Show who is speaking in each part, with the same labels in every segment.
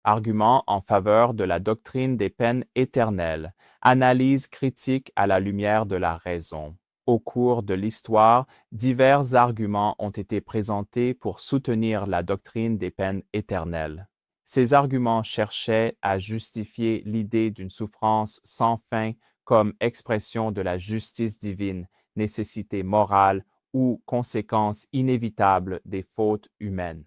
Speaker 1: Argument en faveur de la doctrine des peines éternelles. Analyse critique à la lumière de la raison. Au cours de l'histoire, divers arguments ont été présentés pour soutenir la doctrine des peines éternelles. Ces arguments cherchaient à justifier l'idée d'une souffrance sans fin comme expression de la justice divine, nécessité morale ou conséquence inévitable des fautes humaines.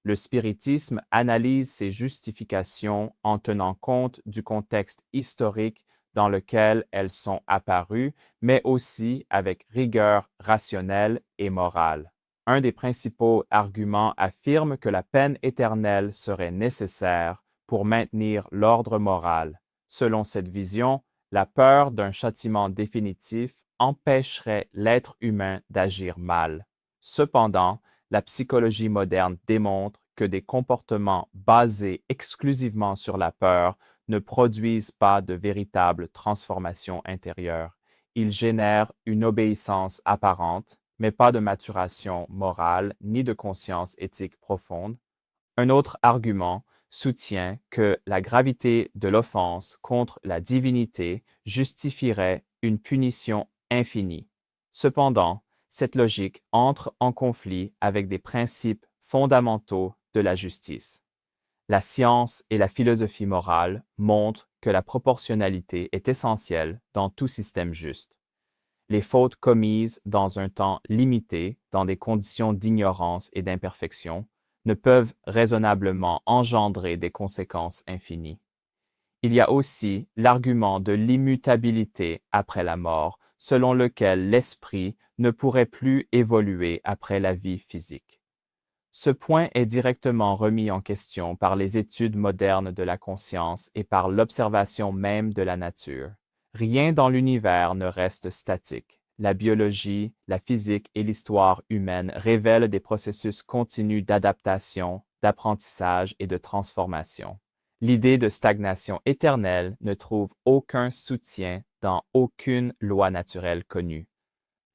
Speaker 1: Le spiritisme analyse ces justifications en tenant compte du contexte historique dans lequel elles sont apparues, mais aussi avec rigueur rationnelle et morale. Un des principaux arguments affirme que la peine éternelle serait nécessaire pour maintenir l'ordre moral. Selon cette vision, la peur d'un châtiment définitif empêcherait l'être humain d'agir mal. Cependant, la psychologie moderne démontre que des comportements basés exclusivement sur la peur ne produisent pas de véritable transformation intérieure. Ils génèrent une obéissance apparente, mais pas de maturation morale ni de conscience éthique profonde. Un autre argument soutient que la gravité de l'offense contre la divinité justifierait une punition infinie. Cependant, cette logique entre en conflit avec des principes fondamentaux de la justice. La science et la philosophie morale montrent que la proportionnalité est essentielle dans tout système juste. Les fautes commises dans un temps limité, dans des conditions d'ignorance et d'imperfection, ne peuvent raisonnablement engendrer des conséquences infinies. Il y a aussi l'argument de l'immutabilité après la mort, selon lequel l'esprit ne pourrait plus évoluer après la vie physique. Ce point est directement remis en question par les études modernes de la conscience et par l'observation même de la nature. Rien dans l'univers ne reste statique. La biologie, la physique et l'histoire humaine révèlent des processus continus d'adaptation, d'apprentissage et de transformation. L'idée de stagnation éternelle ne trouve aucun soutien dans aucune loi naturelle connue.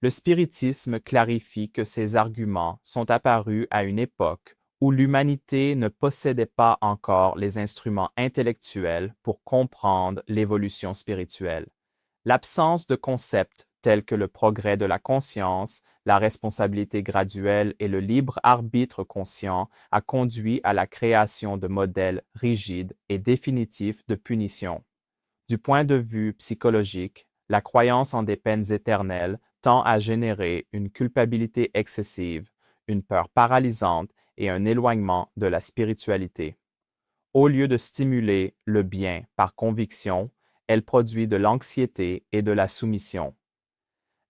Speaker 1: Le spiritisme clarifie que ces arguments sont apparus à une époque où l'humanité ne possédait pas encore les instruments intellectuels pour comprendre l'évolution spirituelle. L'absence de concepts tels que le progrès de la conscience, la responsabilité graduelle et le libre arbitre conscient a conduit à la création de modèles rigides et définitifs de punition. Du point de vue psychologique, la croyance en des peines éternelles tend à générer une culpabilité excessive, une peur paralysante et un éloignement de la spiritualité. Au lieu de stimuler le bien par conviction, elle produit de l'anxiété et de la soumission.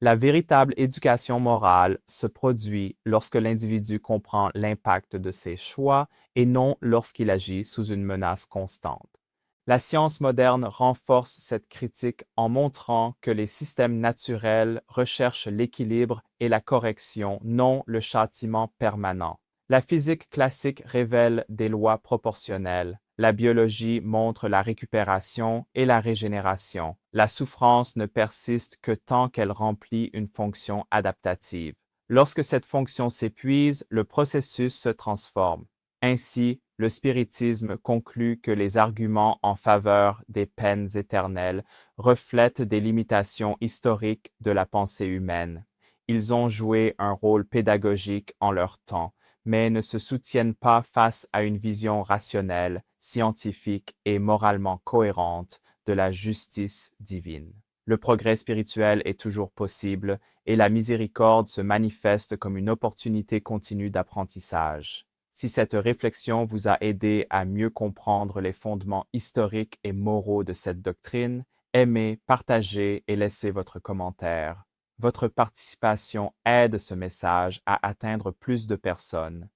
Speaker 1: La véritable éducation morale se produit lorsque l'individu comprend l'impact de ses choix et non lorsqu'il agit sous une menace constante. La science moderne renforce cette critique en montrant que les systèmes naturels recherchent l'équilibre et la correction, non le châtiment permanent. La physique classique révèle des lois proportionnelles. La biologie montre la récupération et la régénération. La souffrance ne persiste que tant qu'elle remplit une fonction adaptative. Lorsque cette fonction s'épuise, le processus se transforme. Ainsi, le spiritisme conclut que les arguments en faveur des peines éternelles reflètent des limitations historiques de la pensée humaine. Ils ont joué un rôle pédagogique en leur temps, mais ne se soutiennent pas face à une vision rationnelle, scientifique et moralement cohérente de la justice divine. Le progrès spirituel est toujours possible et la miséricorde se manifeste comme une opportunité continue d'apprentissage. Si cette réflexion vous a aidé à mieux comprendre les fondements historiques et moraux de cette doctrine, aimez, partagez et laissez votre commentaire. Votre participation aide ce message à atteindre plus de personnes.